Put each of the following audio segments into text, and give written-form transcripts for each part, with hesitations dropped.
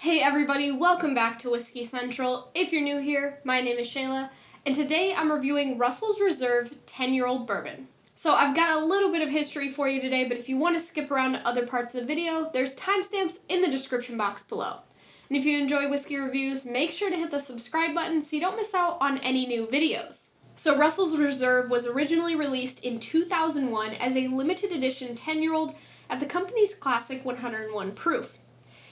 Hey everybody, welcome back to Whiskey Central. If you're new here, my name is Shayla, and today I'm reviewing Russell's Reserve 10-year-old bourbon. So I've got a little bit of history for you today, but if you want to skip around to other parts of the video, there's timestamps in the description box below. And if you enjoy whiskey reviews, make sure to hit the subscribe button so you don't miss out on any new videos. So Russell's Reserve was originally released in 2001 as a limited edition 10-year-old at the company's classic 101 proof.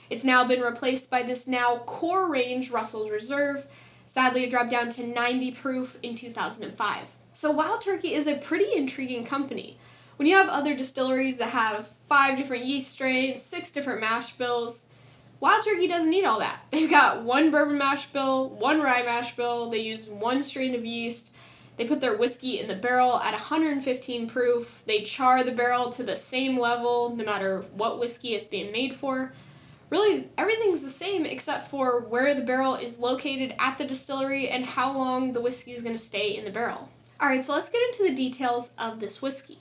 It's now been replaced by this now core range Russell's Reserve. Sadly, it dropped down to 90 proof in 2005. So Wild Turkey is a pretty intriguing company. When you have other distilleries that have 5 different yeast strains, 6 different mash bills, Wild Turkey doesn't need all that. They've got 1 bourbon mash bill, 1 rye mash bill, they use 1 strain of yeast, they put their whiskey in the barrel at 115 proof, they char the barrel to the same level no matter what whiskey it's being made for. Really, everything's the same except for where the barrel is located at the distillery and how long the whiskey is going to stay in the barrel. Alright, so let's get into the details of this whiskey.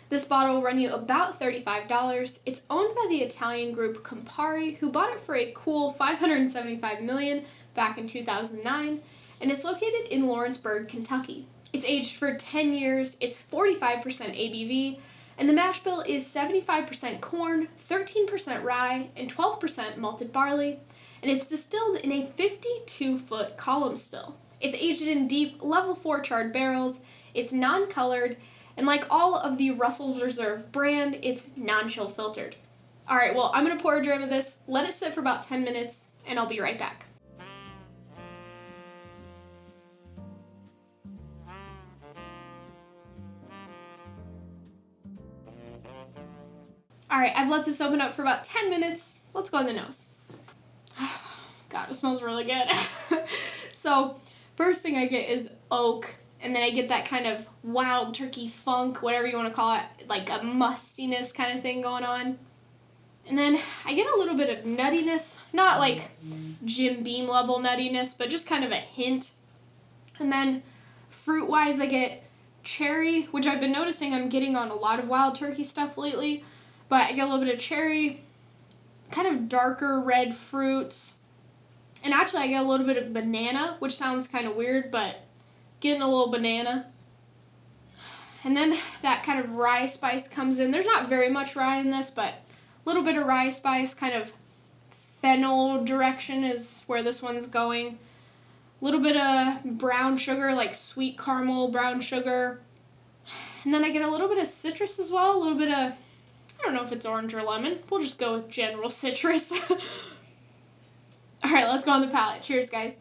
This bottle will run you about $35. It's owned by the Italian group Campari, who bought it for a cool $575 million back in 2009, and it's located in Lawrenceburg, Kentucky. It's aged for 10 years, it's 45% ABV, and the mash bill is 75% corn, 13% rye, and 12% malted barley, and it's distilled in a 52-foot column still. It's aged in deep level 4 charred barrels, it's non-colored, and like all of the Russell's Reserve brand, it's non-chill filtered. Alright, well, I'm going to pour a dram of this, let it sit for about 10 minutes, and I'll be right back. Alright, I've let this open up for about 10 minutes. Let's go on the nose. God, it smells really good. So, first thing I get is oak, and then I get that kind of wild turkey funk, whatever you want to call it, like a mustiness kind of thing going on. And then I get a little bit of nuttiness, not like Jim Beam level nuttiness, but just kind of a hint. And then fruit-wise, I get cherry, which I've been noticing I'm getting on a lot of wild turkey stuff lately. But I get a little bit of cherry, kind of darker red fruits, and actually I get a little bit of banana, which sounds kind of weird, but getting a little banana. And then that kind of rye spice comes in. There's not very much rye in this, but a little bit of rye spice, kind of fennel direction is where this one's going. A little bit of brown sugar, like sweet caramel brown sugar. And then I get a little bit of citrus as well, a little bit of, I don't know if it's orange or lemon. We'll just go with general citrus. Alright, let's go on the palate. Cheers, guys.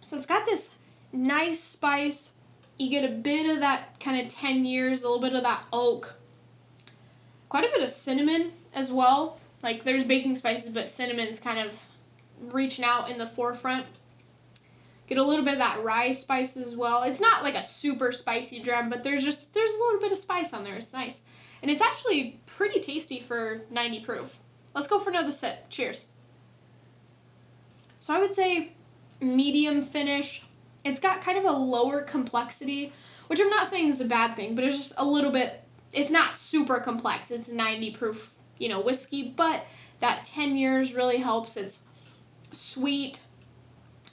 So it's got this nice spice. You get a bit of that kind of 10 years, a little bit of that oak. Quite a bit of cinnamon as well. Like, there's baking spices, but cinnamon's kind of reaching out in the forefront. Get a little bit of that rye spice as well. It's not like a super spicy dram, but there's a little bit of spice on there. It's nice. And it's actually pretty tasty for 90 proof. Let's go for another sip. Cheers. So I would say medium finish. It's got kind of a lower complexity, which I'm not saying is a bad thing, but it's just a little bit, it's not super complex. It's 90 proof, whiskey, but that 10 years really helps. It's sweet.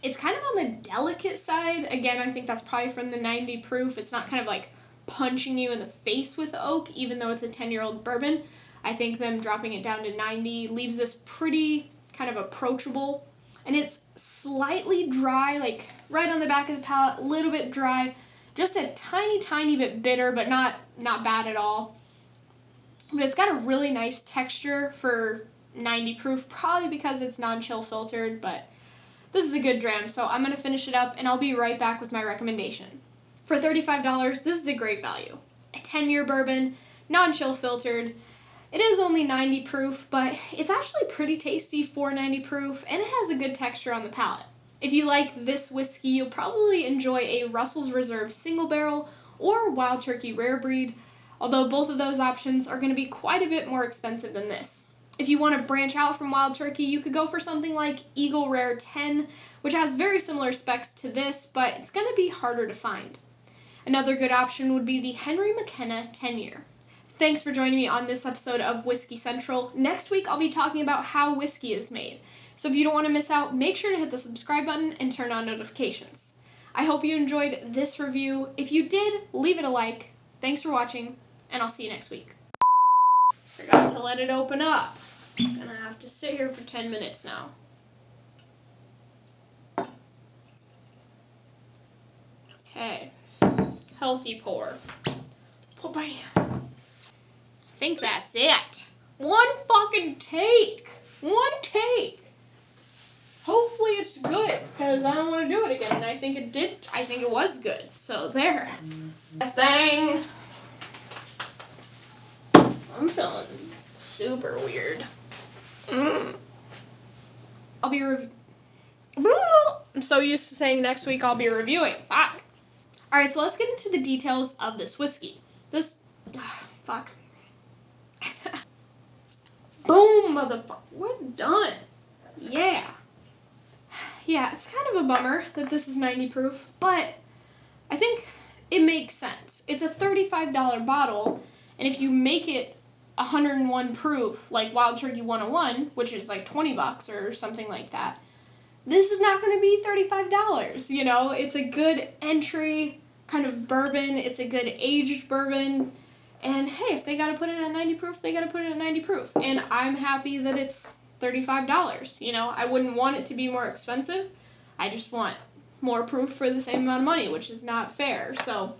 It's kind of on the delicate side. Again, I think that's probably from the 90 proof. It's not kind of like punching you in the face with oak, even though it's a 10-year-old bourbon. I think them dropping it down to 90 leaves this pretty kind of approachable. And it's slightly dry, like right on the back of the palate, a little bit dry. Just a tiny, tiny bit bitter, but not bad at all. But it's got a really nice texture for 90 proof, probably because it's non-chill filtered, but this is a good dram, so I'm going to finish it up, and I'll be right back with my recommendation. For $35, this is a great value. A 10-year bourbon, non-chill filtered. It is only 90 proof, but it's actually pretty tasty for 90 proof, and it has a good texture on the palate. If you like this whiskey, you'll probably enjoy a Russell's Reserve single barrel or Wild Turkey rare breed, although both of those options are going to be quite a bit more expensive than this. If you want to branch out from Wild Turkey, you could go for something like Eagle Rare 10, which has very similar specs to this, but it's going to be harder to find. Another good option would be the Henry McKenna 10-year. Thanks for joining me on this episode of Whiskey Central. Next week, I'll be talking about how whiskey is made. So if you don't want to miss out, make sure to hit the subscribe button and turn on notifications. I hope you enjoyed this review. If you did, leave it a like. Thanks for watching, and I'll see you next week. Forgot to let it open up. I'm gonna have to sit here for 10 minutes now. Okay. Healthy pour. Oh, bam. I think that's it. One fucking take. One take. Hopefully it's good, because I don't want to do it again, and I think it did. I think it was good. So there. This thing. I'm feeling super weird. I'll be I'm so used to saying next week I'll be reviewing. Fuck. Alright, so let's get into the details of this whiskey. Fuck. Boom, motherfucker. We're done. Yeah. Yeah, it's kind of a bummer that this is 90 proof, but I think it makes sense. It's a $35 bottle, and if you make it 101 proof, like Wild Turkey 101, which is like $20 or something like that, this is not going to be $35, you know? It's a good entry kind of bourbon. It's a good aged bourbon. And hey, if they got to put it at 90 proof, they got to put it at 90 proof. And I'm happy that it's $35, you know? I wouldn't want it to be more expensive. I just want more proof for the same amount of money, which is not fair. So